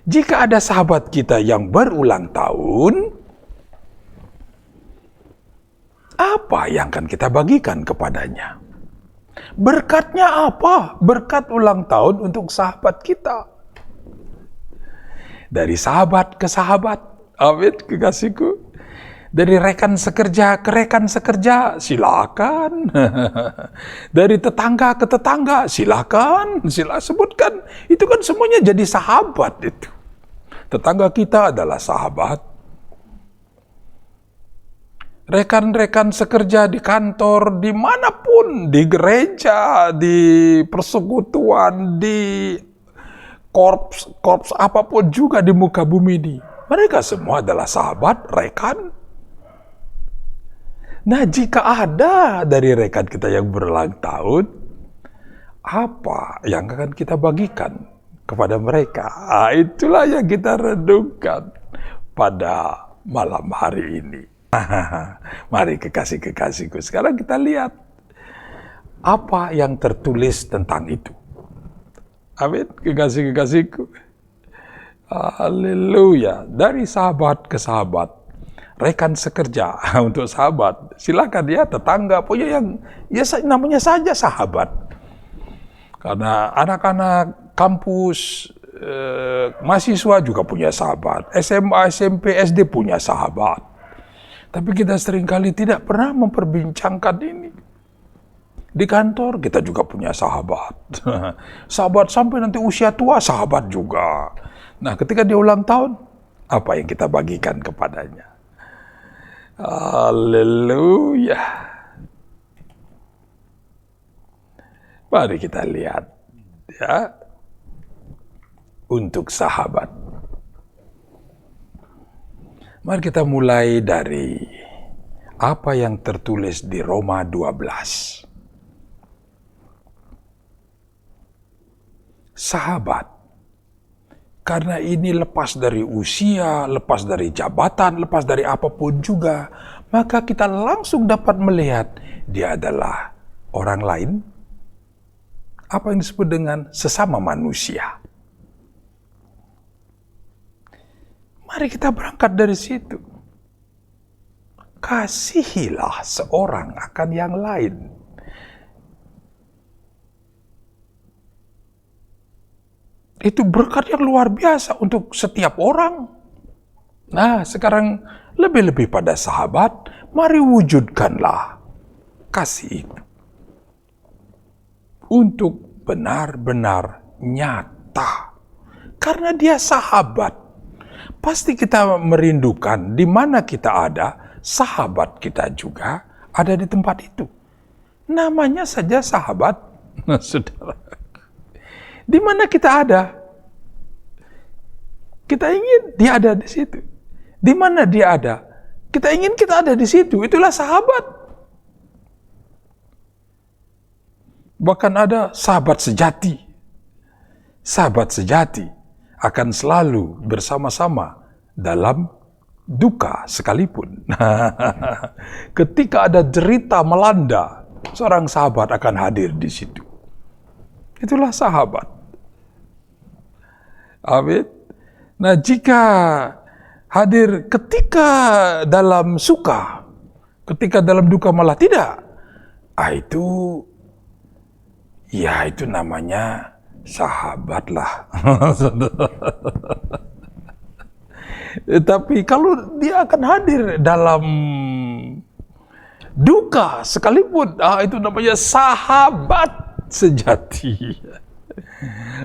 Jika ada sahabat kita yang berulang tahun, apa yang akan kita bagikan kepadanya? Berkatnya apa? Berkat ulang tahun untuk sahabat kita. Dari sahabat ke sahabat, amin, kekasihku. Dari rekan sekerja ke rekan sekerja, silakan. Dari tetangga ke tetangga, silakan sebutkan. Itu kan semuanya jadi sahabat itu. Tetangga kita adalah sahabat. Rekan-rekan sekerja di kantor, dimanapun, di gereja, di persekutuan, di korps apapun juga di muka bumi ini. Mereka semua adalah sahabat, rekan. Nah, jika ada dari rekan kita yang berulang tahun, apa yang akan kita bagikan kepada mereka? Itulah yang kita renungkan pada malam hari ini. Mari kekasih-kekasihku, sekarang kita lihat apa yang tertulis tentang itu. Amin, kekasih-kekasihku. Haleluya. Dari sahabat ke sahabat, rekan sekerja untuk sahabat, silakan ya, tetangga punya yang ya namanya saja sahabat. Karena anak-anak kampus, mahasiswa juga punya sahabat, SMA, SMP, SD punya sahabat. Tapi kita seringkali tidak pernah memperbincangkan ini. Di kantor kita juga punya sahabat. Sahabat sampai nanti usia tua, sahabat juga. Nah, ketika dia ulang tahun, apa yang kita bagikan kepadanya? Haleluya. Mari kita lihat ya. Untuk sahabat. Mari kita mulai dari apa yang tertulis di Roma 12. Sahabat, karena ini lepas dari usia, lepas dari jabatan, lepas dari apapun juga, maka kita langsung dapat melihat dia adalah orang lain. Apa yang disebut dengan sesama manusia. Mari kita berangkat dari situ. Kasihilah seorang akan yang lain. Itu berkat yang luar biasa untuk setiap orang. Nah, sekarang lebih-lebih pada sahabat, mari wujudkanlah kasih itu. Untuk benar-benar nyata. Karena dia sahabat. Pasti kita merindukan di mana kita ada, sahabat kita juga ada di tempat itu. Namanya saja sahabat, saudara. Di mana kita ada, kita ingin dia ada di situ. Di mana dia ada, kita ingin kita ada di situ. Itulah sahabat. Bahkan ada sahabat sejati. Sahabat sejati akan selalu bersama-sama dalam duka sekalipun. Ketika ada derita melanda, seorang sahabat akan hadir di situ. Itulah sahabat. Amin. Nah, jika hadir ketika dalam suka, ketika dalam duka malah tidak, itu namanya sahabat lah. Tapi kalau dia akan hadir dalam duka sekalipun, itu namanya sahabat sejati.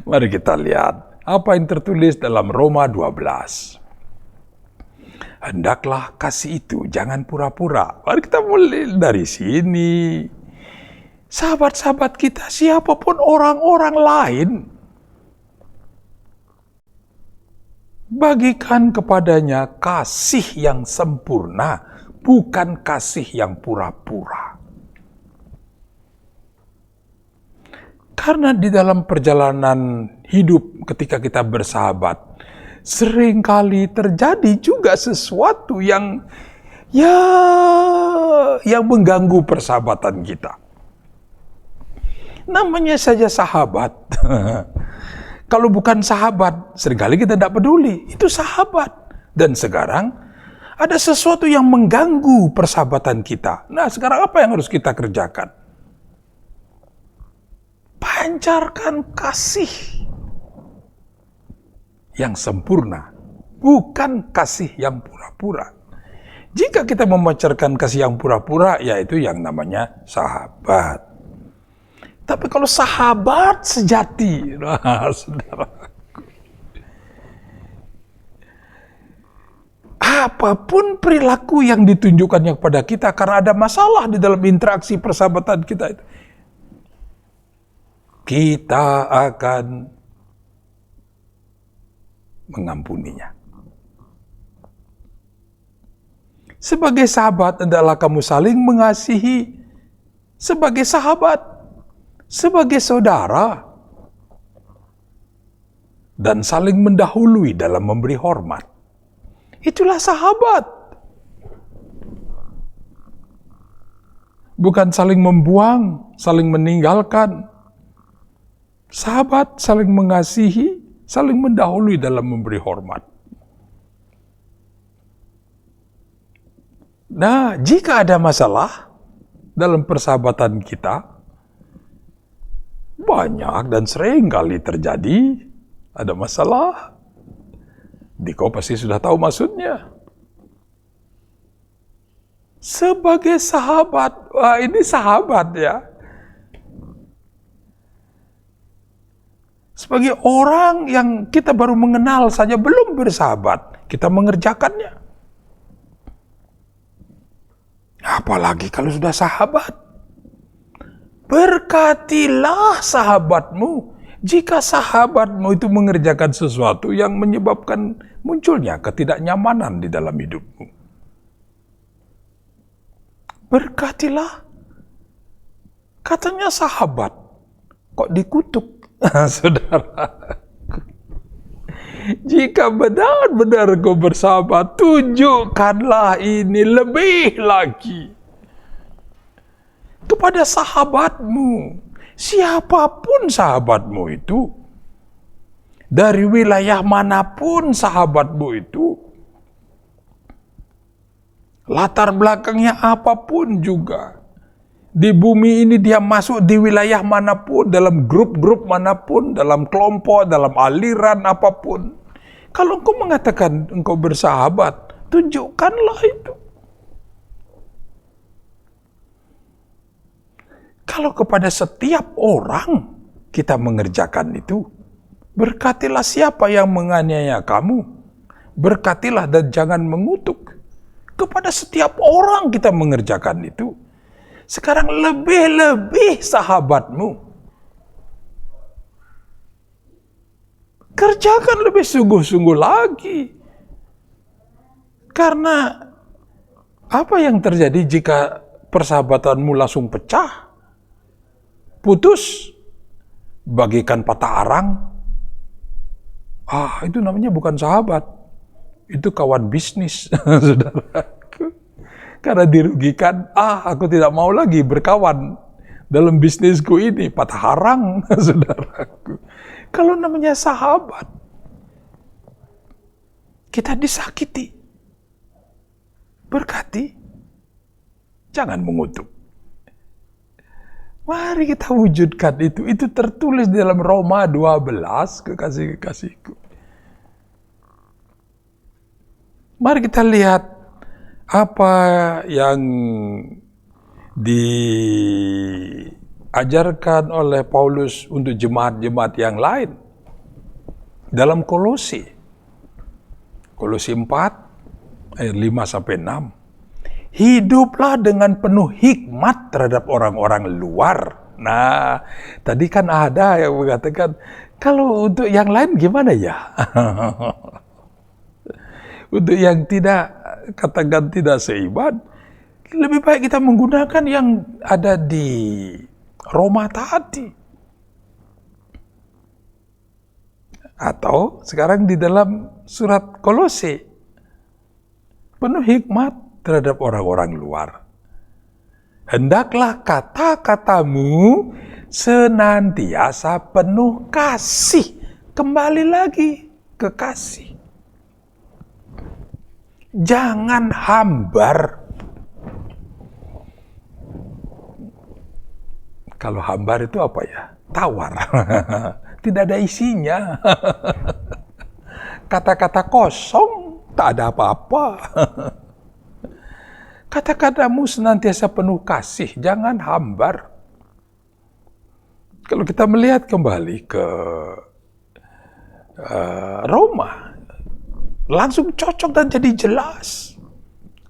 Mari kita lihat apa yang tertulis dalam Roma 12. Hendaklah kasih itu jangan pura-pura. Mari kita mulai dari sini. Sahabat-sahabat kita, siapapun orang-orang lain, bagikan kepadanya kasih yang sempurna, bukan kasih yang pura-pura. Karena di dalam perjalanan hidup ketika kita bersahabat, seringkali terjadi juga sesuatu yang mengganggu persahabatan kita. Namanya saja sahabat. Kalau bukan sahabat, seringkali kita tidak peduli. Itu sahabat. Dan sekarang ada sesuatu yang mengganggu persahabatan kita. Nah, sekarang apa yang harus kita kerjakan? Pancarkan kasih yang sempurna, bukan kasih yang pura-pura. Jika kita memancarkan kasih yang pura-pura, yaitu yang namanya sahabat. Tapi kalau sahabat sejati, nah, saudaraku, apapun perilaku yang ditunjukkannya kepada kita karena ada masalah di dalam interaksi persahabatan kita itu, kita akan mengampuninya. Sebagai sahabat, hendaklah kamu saling mengasihi sebagai sahabat, sebagai saudara, dan saling mendahului dalam memberi hormat. Itulah sahabat. Bukan saling membuang, saling meninggalkan. Sahabat saling mengasihi, saling mendahului dalam memberi hormat. Nah, jika ada masalah dalam persahabatan kita, banyak dan sering kali terjadi, ada masalah. Diko pasti sudah tahu maksudnya. Sebagai sahabat, wah ini sahabat ya. Sebagai orang yang kita baru mengenal saja, belum bersahabat, kita mengerjakannya. Apalagi kalau sudah sahabat. Berkatilah sahabatmu jika sahabatmu itu mengerjakan sesuatu yang menyebabkan munculnya ketidaknyamanan di dalam hidupmu. Berkatilah. Katanya sahabat, kok dikutuk? Saudara, jika benar-benar kau bersahabat, tunjukkanlah ini lebih lagi kepada sahabatmu. Siapapun sahabatmu itu, dari wilayah manapun sahabatmu itu, latar belakangnya apapun juga, di bumi ini dia masuk di wilayah manapun, dalam grup-grup manapun, dalam kelompok, dalam aliran apapun. Kalau engkau mengatakan engkau bersahabat, tunjukkanlah itu. Kalau kepada setiap orang kita mengerjakan itu, berkatilah siapa yang menganiaya kamu, berkatilah dan jangan mengutuk. Kepada setiap orang kita mengerjakan itu. Sekarang lebih-lebih sahabatmu. Kerjakan lebih sungguh-sungguh lagi. Karena apa yang terjadi jika persahabatanmu langsung pecah? Putus? Bagikan patah arang? Itu namanya bukan sahabat. Itu kawan bisnis, saudaraku. Karena dirugikan, aku tidak mau lagi berkawan dalam bisnisku ini, patah arang, saudaraku. Kalau namanya sahabat, kita disakiti, berkati, jangan mengutuk. Mari kita wujudkan itu. Itu tertulis di dalam Roma 12, kekasih-kekasihku. Mari kita lihat apa yang diajarkan oleh Paulus untuk jemaat-jemaat yang lain dalam Kolose. Kolose 4 ayat 5-6. Hiduplah dengan penuh hikmat terhadap orang-orang luar. Nah, tadi kan ada yang mengatakan, kalau untuk yang lain gimana ya? Untuk yang tidak, katakan tidak seiman, lebih baik kita menggunakan yang ada di Roma tadi. Atau sekarang di dalam surat Kolose, penuh hikmat terhadap orang-orang luar. Hendaklah kata-katamu senantiasa penuh kasih Kembali lagi ke kasih. Jangan hambar. Kalau hambar itu apa ya? Tawar. Tidak ada isinya. Kata-kata kosong, tak ada apa-apa. Kata-katamu senantiasa penuh kasih, jangan hambar. Kalau kita melihat kembali ke Roma, langsung cocok dan jadi jelas.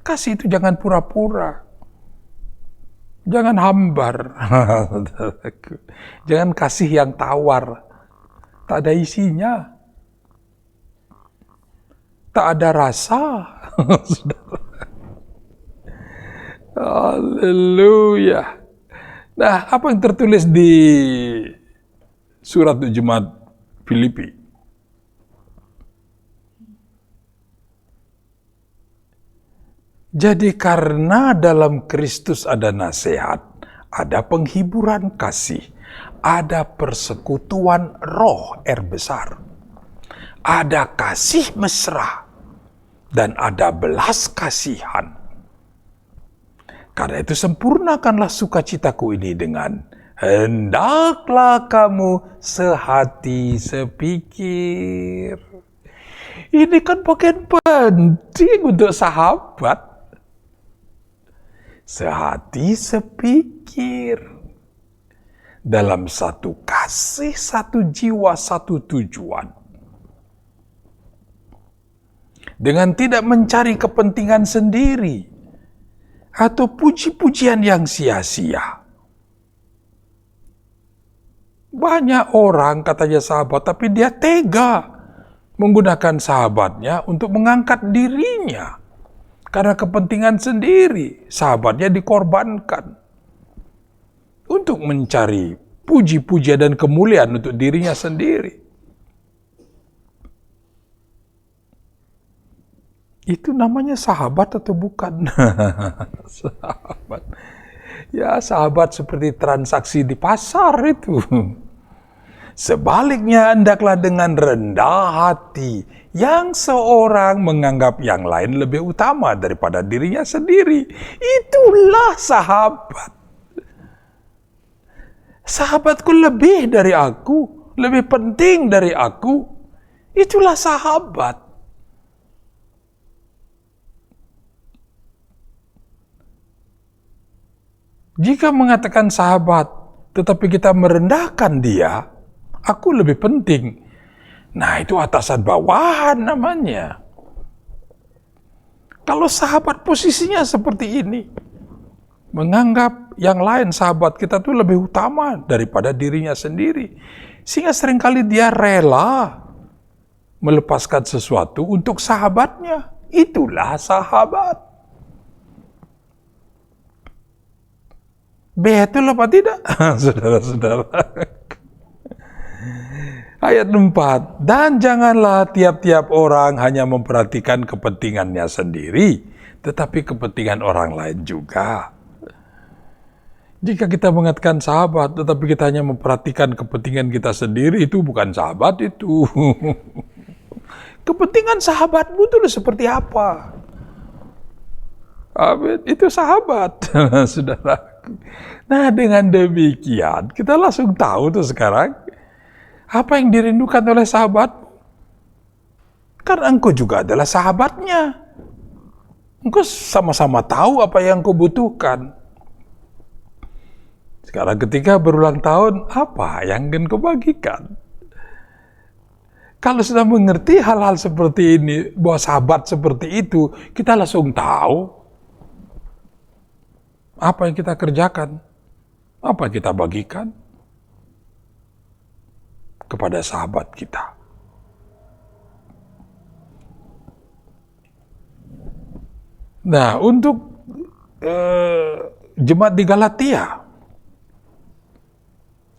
Kasih itu jangan pura-pura. Jangan hambar. Jangan kasih yang tawar. Tak ada isinya. Tak ada rasa. Haleluya. Nah, apa yang tertulis di surat Jemaat Filipi? Jadi karena dalam Kristus ada nasihat, ada penghiburan kasih, ada persekutuan roh besar, ada kasih mesra, dan ada belas kasihan. Karena itu sempurnakanlah sukacitaku ini dengan hendaklah kamu sehati sepikir. Ini kan bagian penting untuk sahabat. Sehati sepikir. Dalam satu kasih, satu jiwa, satu tujuan. Dengan tidak mencari kepentingan sendiri. Atau puji-pujian yang sia-sia. Banyak orang katanya sahabat, tapi dia tega menggunakan sahabatnya untuk mengangkat dirinya. Karena kepentingan sendiri, sahabatnya dikorbankan. Untuk mencari puji-pujian dan kemuliaan untuk dirinya sendiri. Itu namanya sahabat atau bukan? Sahabat. Ya, sahabat seperti transaksi di pasar itu. Sebaliknya, hendaklah dengan rendah hati yang seorang menganggap yang lain lebih utama daripada dirinya sendiri. Itulah sahabat. Sahabatku lebih dari aku, lebih penting dari aku. Itulah sahabat. Jika mengatakan sahabat, tetapi kita merendahkan dia, aku lebih penting. Nah, itu atasan bawahan namanya. Kalau sahabat posisinya seperti ini, menganggap yang lain sahabat kita tuh lebih utama daripada dirinya sendiri. Sehingga seringkali dia rela melepaskan sesuatu untuk sahabatnya. Itulah sahabat. Betul apa tidak? Saudara-saudara. Ayat 4, dan janganlah tiap-tiap orang hanya memperhatikan kepentingannya sendiri, tetapi kepentingan orang lain juga. Jika kita mengatakan sahabat, tetapi kita hanya memperhatikan kepentingan kita sendiri, itu bukan sahabat itu. Kepentingan sahabatmu itu seperti apa? Amin. Itu sahabat, saudara. Nah, dengan demikian, kita langsung tahu tuh sekarang, apa yang dirindukan oleh sahabat? Karena engkau juga adalah sahabatnya. Engkau sama-sama tahu apa yang engkau butuhkan. Sekarang ketika berulang tahun, apa yang ingin kau bagikan? Kalau sudah mengerti hal-hal seperti ini, bahwa sahabat seperti itu, kita langsung tahu apa yang kita kerjakan, apa yang kita bagikan kepada sahabat kita. Nah, untuk jemaat di Galatia,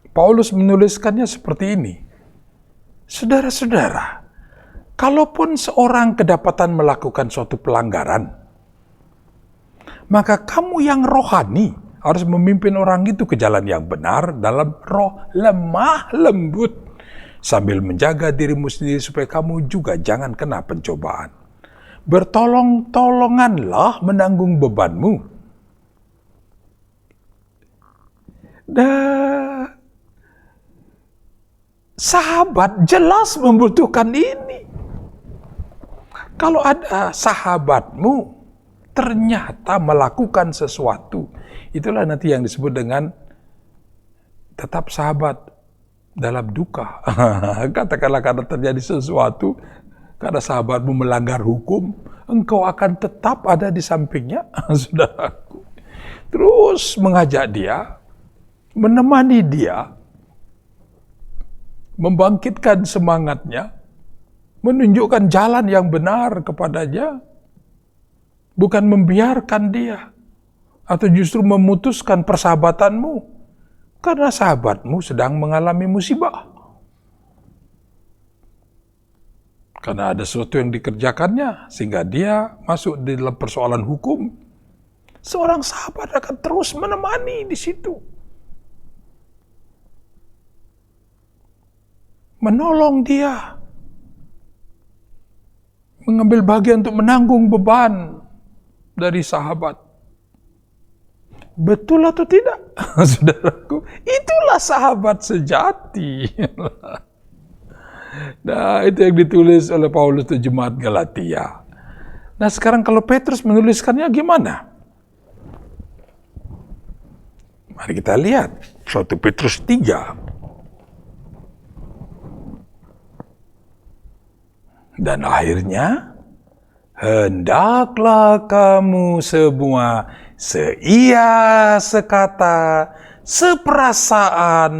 Paulus menuliskannya seperti ini. Saudara-saudara, kalaupun seorang kedapatan melakukan suatu pelanggaran, maka kamu yang rohani harus memimpin orang itu ke jalan yang benar dalam roh lemah lembut. sambil menjaga dirimu sendiri supaya kamu juga jangan kena pencobaan. Bertolong-tolonganlah menanggung bebanmu. Nah, sahabat jelas membutuhkan ini. Kalau ada sahabatmu ternyata melakukan sesuatu, itulah nanti yang disebut dengan tetap sahabat dalam duka. Katakanlah karena terjadi sesuatu, karena sahabatmu melanggar hukum, engkau akan tetap ada di sampingnya, saudaraku. Terus mengajak dia, menemani dia, membangkitkan semangatnya, menunjukkan jalan yang benar kepadanya, bukan membiarkan dia, atau justru memutuskan persahabatanmu, karena sahabatmu sedang mengalami musibah. Karena ada sesuatu yang dikerjakannya, sehingga dia masuk di dalam persoalan hukum. Seorang sahabat akan terus menemani di situ. Menolong dia. Mengambil bagian untuk menanggung beban dari sahabat. Betul atau tidak, saudaraku? Itulah sahabat sejati. Nah, itu yang ditulis oleh Paulus untuk jemaat Galatia. Nah, sekarang kalau Petrus menuliskannya gimana? Mari kita lihat 1 Petrus 3. Dan akhirnya, hendaklah kamu semua seia, sekata, seperasaan,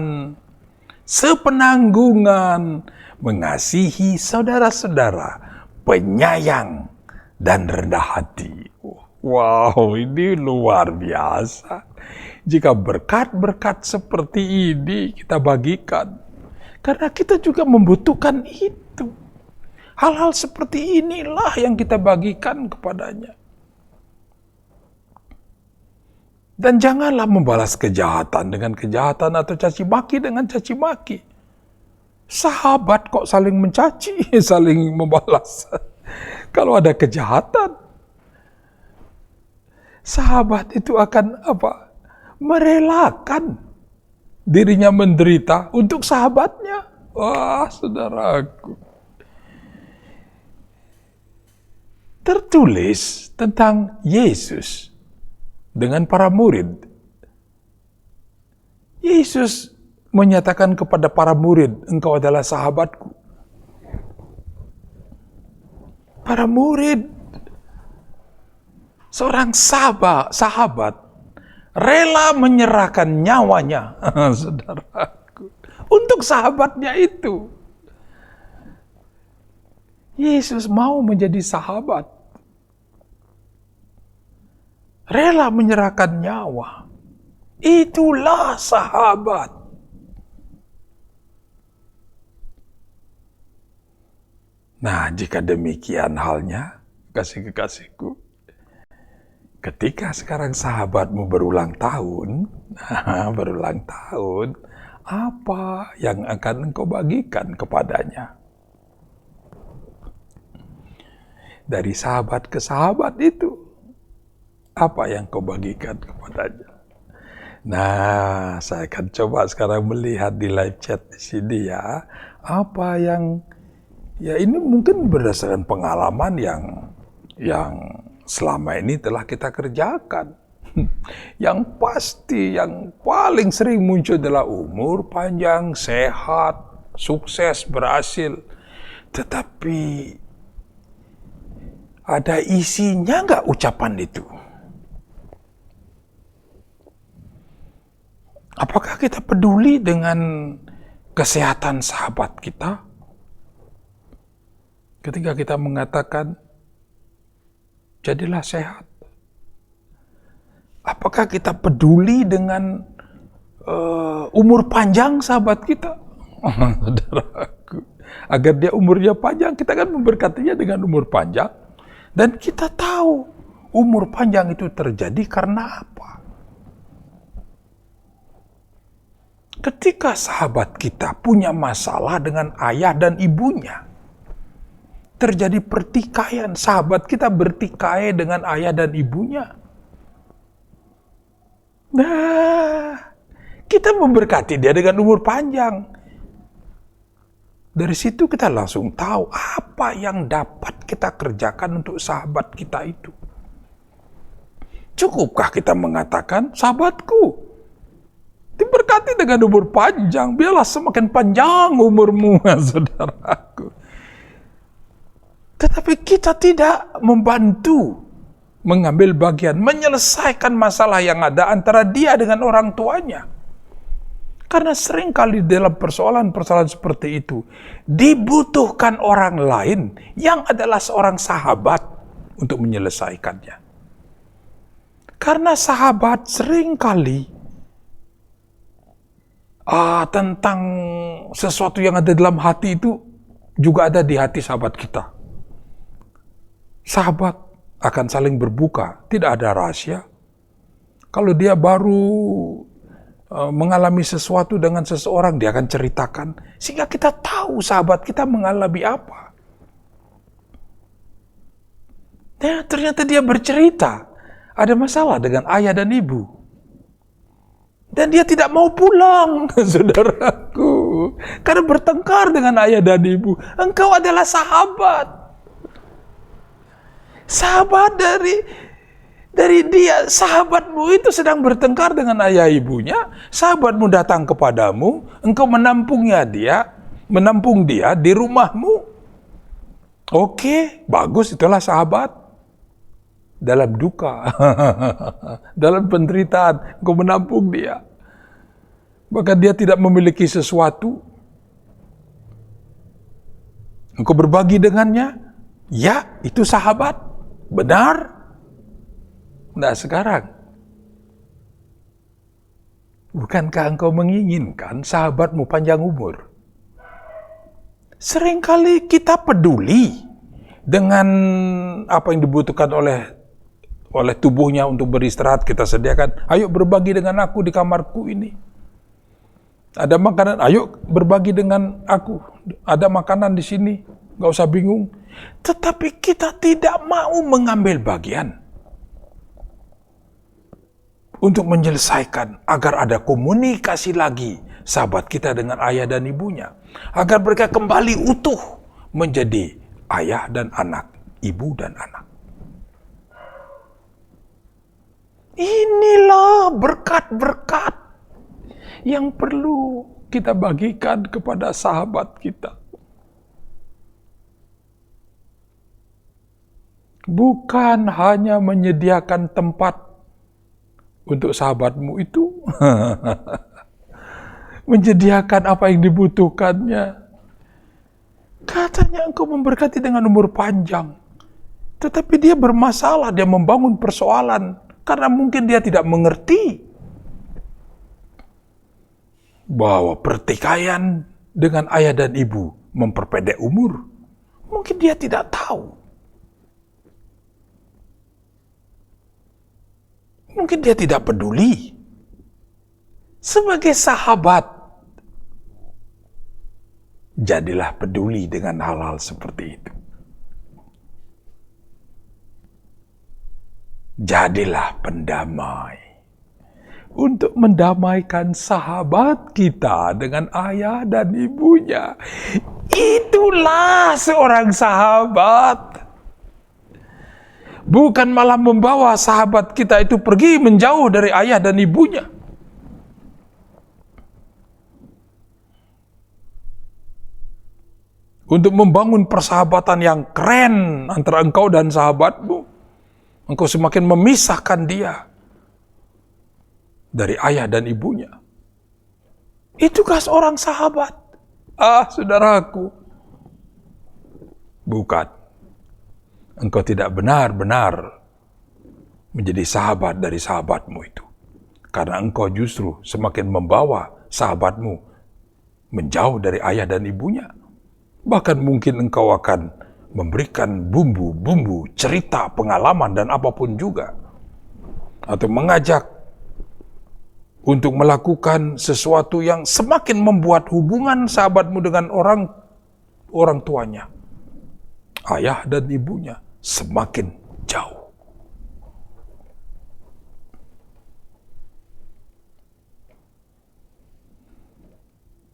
sepenanggungan, mengasihi saudara-saudara, penyayang, dan rendah hati. Wow, ini luar biasa. Jika berkat-berkat seperti ini kita bagikan, karena kita juga membutuhkan itu. Hal-hal seperti inilah yang kita bagikan kepadanya. Dan janganlah membalas kejahatan dengan kejahatan atau caci maki dengan caci maki. Sahabat kok saling mencaci, saling membalas. Kalau ada kejahatan, sahabat itu akan apa? Merelakan dirinya menderita untuk sahabatnya. Wah, saudaraku. Tertulis tentang Yesus dengan para murid. Yesus menyatakan kepada para murid, engkau adalah sahabatku. Para murid, seorang sahabat rela menyerahkan nyawanya, saudaraku, untuk sahabatnya itu. Yesus mau menjadi sahabat. Rela menyerahkan nyawa. Itulah sahabat. Nah, jika demikian halnya, kasih-kekasihku, ketika sekarang sahabatmu berulang tahun, apa yang akan engkau bagikan kepadanya? Dari sahabat ke sahabat itu, apa yang kau bagikan kepadanya? Nah, saya akan coba sekarang melihat di live chat di sini ya, apa yang, ya ini mungkin berdasarkan pengalaman yang selama ini telah kita kerjakan. Yang pasti, yang paling sering muncul adalah umur panjang, sehat, sukses, berhasil. Tetapi ada isinya nggak ucapan itu? Apakah kita peduli dengan kesehatan sahabat kita? Ketika kita mengatakan, jadilah sehat. Apakah kita peduli dengan umur panjang sahabat kita? Saudaraku, agar dia umurnya panjang, kita kan memberkatinya dengan umur panjang. Dan kita tahu umur panjang itu terjadi karena apa? Ketika sahabat kita punya masalah dengan ayah dan ibunya, terjadi pertikaian, sahabat kita bertikai dengan ayah dan ibunya. Nah, kita memberkati dia dengan umur panjang. Dari situ kita langsung tahu apa yang dapat kita kerjakan untuk sahabat kita itu. Cukupkah kita mengatakan, sahabatku, diberkati dengan umur panjang, biarlah semakin panjang umurmu, saudaraku. Tetapi kita tidak membantu mengambil bagian, menyelesaikan masalah yang ada antara dia dengan orang tuanya. Karena seringkali dalam persoalan-persoalan seperti itu, dibutuhkan orang lain yang adalah seorang sahabat untuk menyelesaikannya. Karena sahabat seringkali tentang sesuatu yang ada dalam hati itu juga ada di hati sahabat kita. Sahabat akan saling berbuka, tidak ada rahasia. Kalau dia baru mengalami sesuatu dengan seseorang, dia akan ceritakan, sehingga kita tahu sahabat kita mengalami apa. Nah, ternyata dia bercerita, ada masalah dengan ayah dan ibu. Dan dia tidak mau pulang, saudaraku. Karena bertengkar dengan ayah dan ibu. Engkau adalah sahabat. Sahabat dari dia, sahabatmu itu sedang bertengkar dengan ayah ibunya, sahabatmu datang kepadamu, engkau menampung dia di rumahmu. Oke, bagus, itulah sahabat. Dalam duka, dalam penderitaan, engkau menampung dia. Bahkan dia tidak memiliki sesuatu, engkau berbagi dengannya, ya, itu sahabat, benar. Nah sekarang, bukankah engkau menginginkan sahabatmu panjang umur? Seringkali kita peduli dengan apa yang dibutuhkan oleh tubuhnya untuk beristirahat. Kita sediakan, ayo berbagi dengan aku di kamarku ini. Ada makanan, ayo berbagi dengan aku. Ada makanan di sini, gak usah bingung. Tetapi kita tidak mau mengambil bagian untuk menyelesaikan agar ada komunikasi lagi sahabat kita dengan ayah dan ibunya. Agar mereka kembali utuh menjadi ayah dan anak, ibu dan anak. Inilah berkat-berkat yang perlu kita bagikan kepada sahabat kita. Bukan hanya menyediakan tempat untuk sahabatmu itu, menyediakan apa yang dibutuhkannya. Katanya engkau memberkati dengan umur panjang, tetapi dia bermasalah, dia membangun persoalan, karena mungkin dia tidak mengerti bahwa pertikaian dengan ayah dan ibu memperpendek umur. Mungkin dia tidak tahu. Mungkin dia tidak peduli. Sebagai sahabat, jadilah peduli dengan hal-hal seperti itu. Jadilah pendamai. Untuk mendamaikan sahabat kita dengan ayah dan ibunya. Itulah seorang sahabat. Bukan malah membawa sahabat kita itu pergi menjauh dari ayah dan ibunya. Untuk membangun persahabatan yang keren antara engkau dan sahabatmu. Engkau semakin memisahkan dia dari ayah dan ibunya. Itukah seorang sahabat? Saudaraku. Bukan. Engkau tidak benar-benar menjadi sahabat dari sahabatmu itu. Karena engkau justru semakin membawa sahabatmu menjauh dari ayah dan ibunya. Bahkan mungkin engkau akan memberikan bumbu-bumbu, cerita, pengalaman, dan apapun juga. Atau mengajak untuk melakukan sesuatu yang semakin membuat hubungan sahabatmu dengan orang tuanya, ayah dan ibunya, semakin jauh.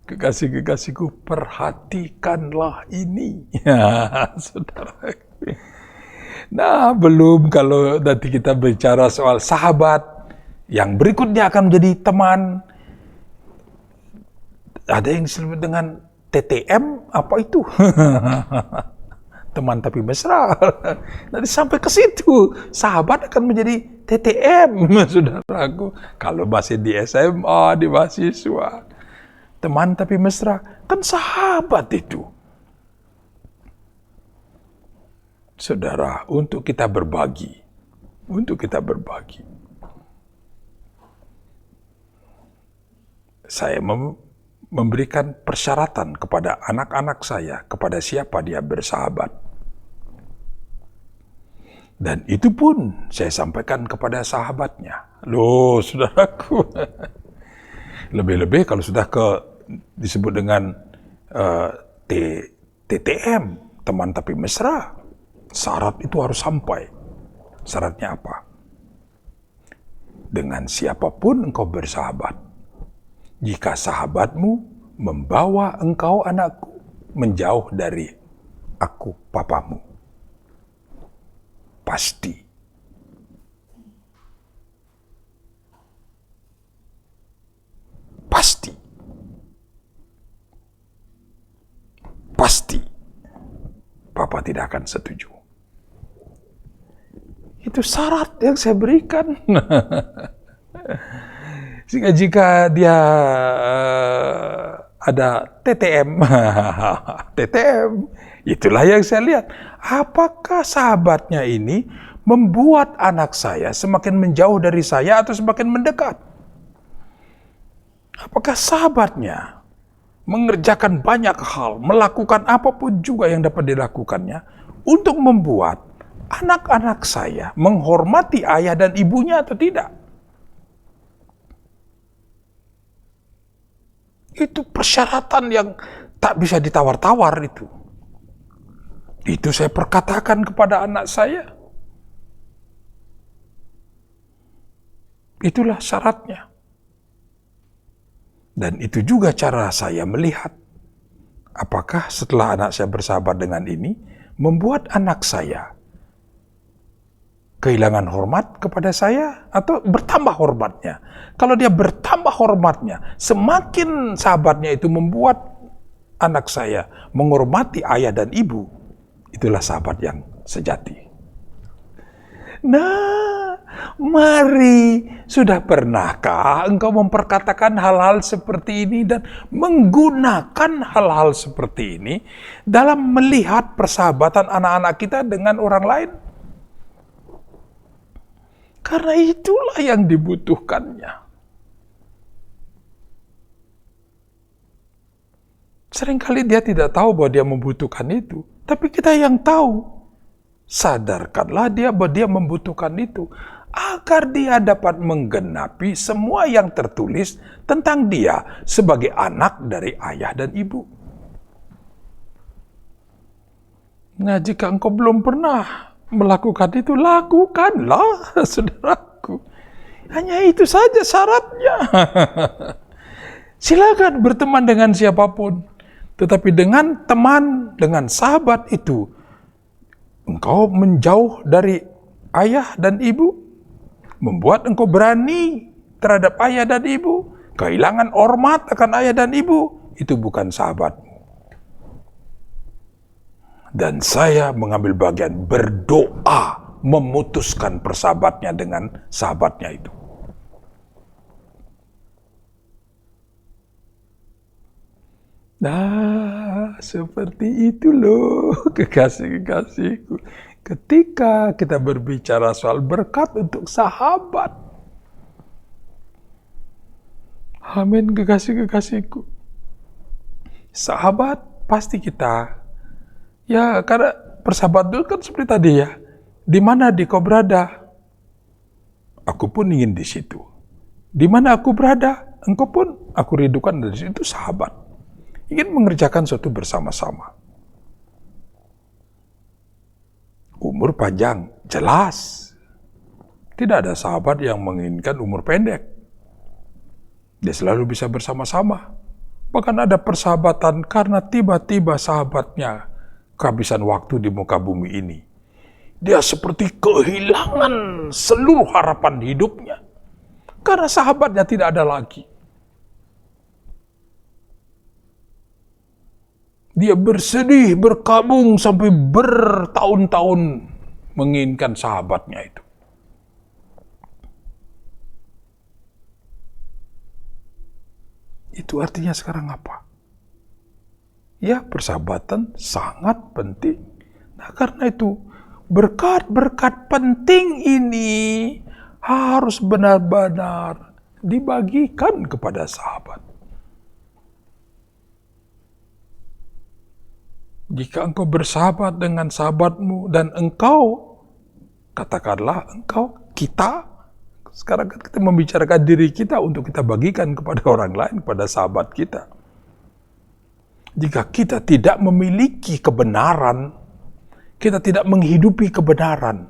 Kekasih-kekasihku, perhatikanlah ini. Ya, saudara. Nah, belum kalau nanti kita bicara soal sahabat, yang berikutnya akan menjadi teman. Ada yang disebut dengan TTM, apa itu? Teman tapi mesra. Nanti sampai ke situ, sahabat akan menjadi TTM, saudaraku. Kalau masih di SMA, di mahasiswa, teman tapi mesra, kan sahabat itu. Saudara, untuk kita berbagi, saya memberikan persyaratan kepada anak-anak saya, kepada siapa dia bersahabat. Dan itu pun saya sampaikan kepada sahabatnya. Loh, saudaraku. Lebih-lebih kalau sudah disebut dengan TTM, teman tapi mesra, syarat itu harus sampai. Syaratnya apa? Dengan siapapun engkau bersahabat, jika sahabatmu membawa engkau, anakku, menjauh dari aku, papamu, pasti papa tidak akan setuju. Itu syarat yang saya berikan. Sehingga jika dia ada TTM, itulah yang saya lihat. Apakah sahabatnya ini membuat anak saya semakin menjauh dari saya atau semakin mendekat? Apakah sahabatnya mengerjakan banyak hal, melakukan apapun juga yang dapat dilakukannya untuk membuat anak-anak saya menghormati ayah dan ibunya atau tidak? Itu persyaratan yang tak bisa ditawar-tawar itu. Itu saya perkatakan kepada anak saya. Itulah syaratnya. Dan itu juga cara saya melihat apakah setelah anak saya bersahabat dengan ini membuat anak saya kehilangan hormat kepada saya atau bertambah hormatnya. Kalau dia bertambah hormatnya, semakin sahabatnya itu membuat anak saya menghormati ayah dan ibu, itulah sahabat yang sejati. Nah, mari, sudah pernahkah engkau memperkatakan hal-hal seperti ini dan menggunakan hal-hal seperti ini dalam melihat persahabatan anak-anak kita dengan orang lain? Karena itulah yang dibutuhkannya. Seringkali dia tidak tahu bahwa dia membutuhkan itu, tapi kita yang tahu. Sadarkanlah dia bahwa dia membutuhkan itu, agar dia dapat menggenapi semua yang tertulis tentang dia sebagai anak dari ayah dan ibu. Nah, jika engkau belum pernah melakukan itu, lakukanlah, saudaraku. Hanya itu saja syaratnya. Silakan berteman dengan siapapun, tetapi dengan teman, dengan sahabat itu, engkau menjauh dari ayah dan ibu, membuat engkau berani terhadap ayah dan ibu, kehilangan hormat akan ayah dan ibu, itu bukan sahabatmu. Dan saya mengambil bagian berdoa memutuskan persahabatnya dengan sahabatnya itu. Nah, seperti itu loh, kekasih-kekasihku. Ketika kita berbicara soal berkat untuk sahabat. Amin, kekasih-kekasihku. Sahabat pasti kita, ya karena persahabatan itu kan seperti tadi ya. Di mana kau berada, aku pun ingin di situ. Di mana aku berada, engkau pun aku rindukan. Dari situ sahabat. Ingin mengerjakan sesuatu bersama-sama. Umur panjang, jelas. Tidak ada sahabat yang menginginkan umur pendek. Dia selalu bisa bersama-sama. Bahkan ada persahabatan karena tiba-tiba sahabatnya kehabisan waktu di muka bumi ini. Dia seperti kehilangan seluruh harapan hidupnya. Karena sahabatnya tidak ada lagi. Dia bersedih, berkabung sampai bertahun-tahun menginginkan sahabatnya itu. Itu artinya sekarang apa? Ya, persahabatan sangat penting. Nah, karena itu berkat-berkat penting ini harus benar-benar dibagikan kepada sahabat. Jika engkau bersahabat dengan sahabatmu dan engkau, katakanlah kita, sekarang kan kita membicarakan diri kita untuk kita bagikan kepada orang lain, kepada sahabat kita. Jika kita tidak memiliki kebenaran, kita tidak menghidupi kebenaran,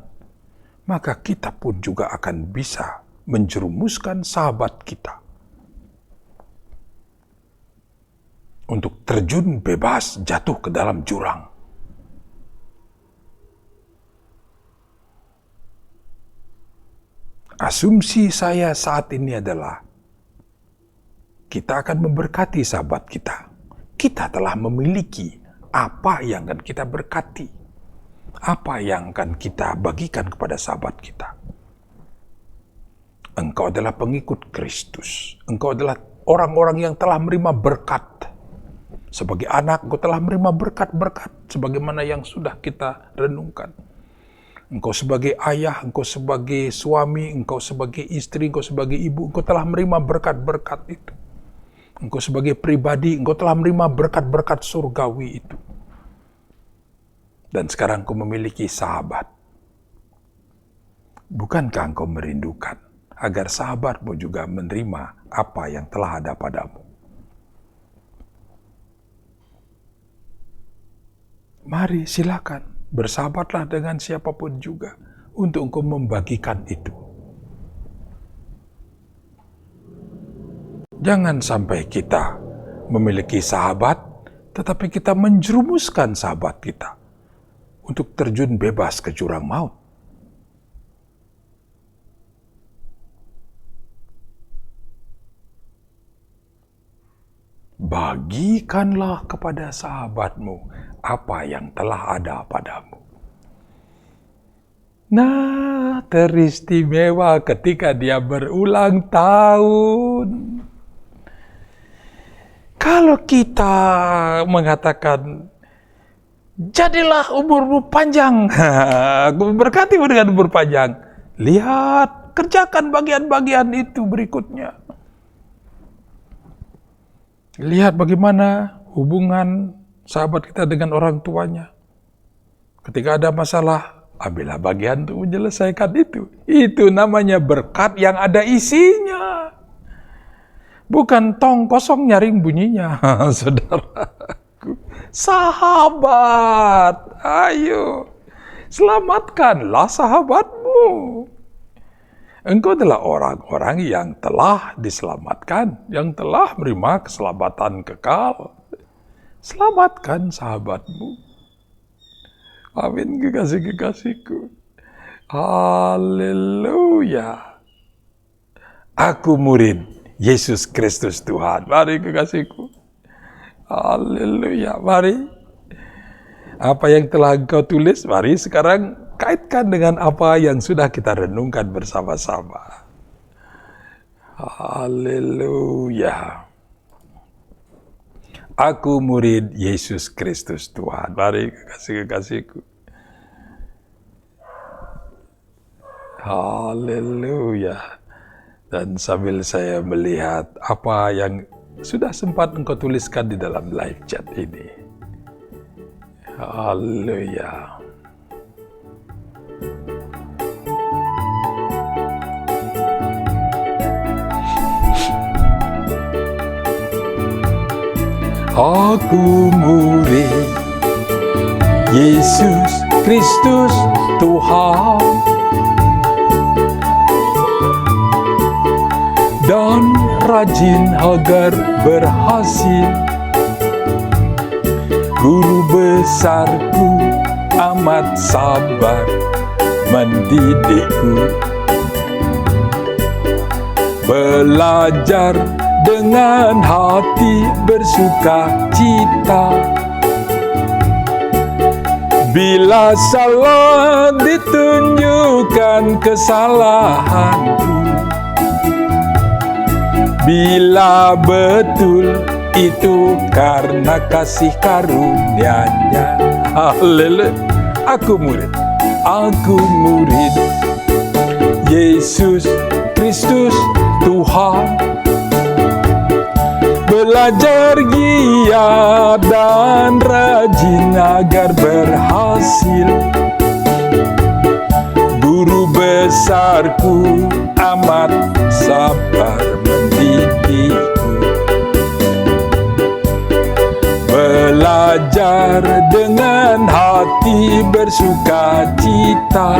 maka kita pun juga akan bisa menjerumuskan sahabat kita untuk terjun bebas jatuh ke dalam jurang. Asumsi saya saat ini adalah kita akan memberkati sahabat kita. Kita telah memiliki apa yang akan kita berkati. Apa yang akan kita bagikan kepada sahabat kita. Engkau adalah pengikut Kristus. Engkau adalah orang-orang yang telah menerima berkat. Sebagai anak, engkau telah menerima berkat-berkat sebagaimana yang sudah kita renungkan. Engkau sebagai ayah, engkau sebagai suami, engkau sebagai istri, engkau sebagai ibu, engkau telah menerima berkat-berkat itu. Engkau sebagai pribadi, engkau telah menerima berkat-berkat surgawi itu. Dan sekarang engkau memiliki sahabat. Bukankah engkau merindukan agar sahabatmu juga menerima apa yang telah ada padamu? Mari silakan, bersahabatlah dengan siapapun juga untuk engkau membagikan itu. Jangan sampai kita memiliki sahabat, tetapi kita menjerumuskan sahabat kita untuk terjun bebas ke jurang maut. Bagikanlah kepada sahabatmu apa yang telah ada padamu. Nah, teristimewa ketika dia berulang tahun. Kalau kita mengatakan, jadilah umurmu panjang, aku memberkatimu dengan umur panjang. Lihat, kerjakan bagian-bagian itu berikutnya. Lihat bagaimana hubungan sahabat kita dengan orang tuanya. Ketika ada masalah, ambillah bagian untuk menyelesaikan itu. Itu namanya berkat yang ada isinya. Bukan tong kosong nyaring bunyinya, saudaraku. Sahabat, ayo, selamatkanlah sahabatmu. Engkau adalah orang-orang yang telah diselamatkan, yang telah menerima keselamatan kekal. Selamatkan sahabatmu. Amin, kekasih-kekasihku. Haleluya. Aku murid Yesus Kristus Tuhan. Mari kekasihku. Haleluya. Mari. Apa yang telah engkau tulis, mari sekarang kaitkan dengan apa yang sudah kita renungkan bersama-sama. Haleluya. Aku murid Yesus Kristus Tuhan. Mari kekasih-kekasihku. Haleluya. Dan sambil saya melihat apa yang sudah sempat engkau tuliskan di dalam live chat ini. Haleluya. Aku murid Yesus Kristus Tuhan, dan rajin agar berhasil. Guru besarku amat sabar mendidikku. Belajar dengan hati bersuka cita. Bila salah ditunjukkan kesalahanku. Bila betul itu karena kasih karunia-Nya. Haleluya. Aku murid Yesus Kristus Tuhan. Belajar giat dan rajin agar berhasil. Guru besarku amat sabar mendidikku. Belajar dengan hati bersuka cita.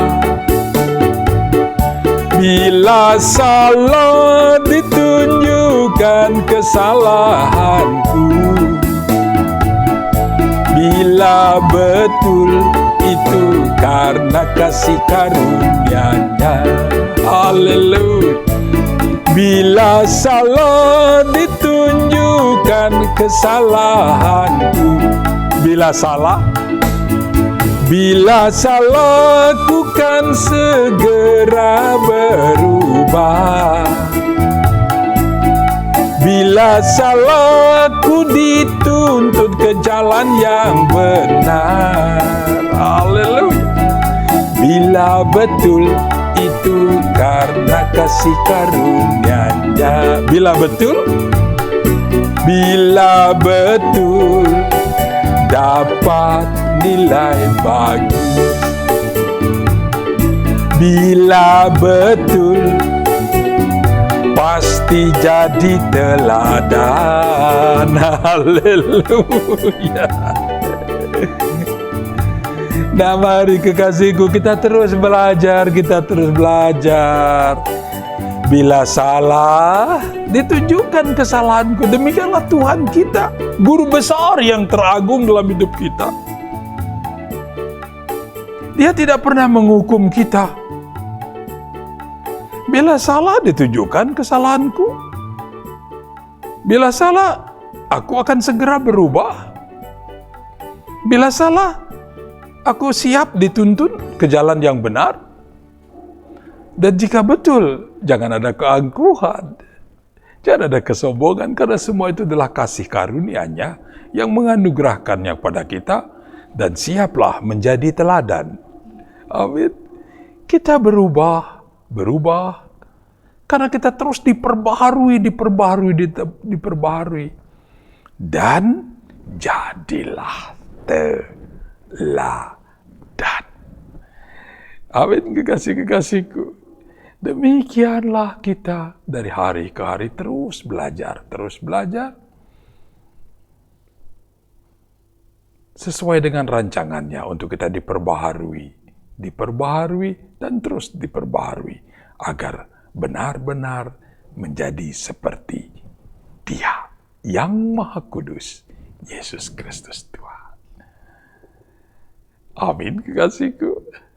Bila salah ditunjukkan kesalahanku. Bila betul itu karena kasih karunia-Nya. Haleluya. Bila salah ditunjukkan kesalahanku. Bila salah ku kan segera berubah. Bila salah ku dituntut ke jalan yang benar. Haleluya. Bila betul itu karena kasih karunia-Nya. Bila betul dapat nilai bagus. Bila betul pasti jadi teladan. Haleluya. Nah, mari kekasihku, kita terus belajar. Bila salah, ditunjukkan kesalahanku. Demikianlah Tuhan kita, guru besar yang teragung dalam hidup kita. Dia tidak pernah menghukum kita. Bila salah, ditunjukkan kesalahanku. Bila salah, aku akan segera berubah. Bila salah, aku siap dituntun ke jalan yang benar. Dan jika betul, jangan ada keangkuhan, jangan ada kesombongan, karena semua itu adalah kasih karunia-Nya yang menganugerahkannya kepada kita, dan siaplah menjadi teladan. Amin. Kita berubah, karena kita terus diperbaharui, dan jadilah teladan. Amin, kekasih-kekasihku. Demikianlah kita dari hari ke hari terus belajar. Sesuai dengan rancangannya untuk kita diperbaharui dan terus diperbaharui. Agar benar-benar menjadi seperti Dia yang Maha Kudus, Yesus Kristus Tuhan. Amin, kekasihku.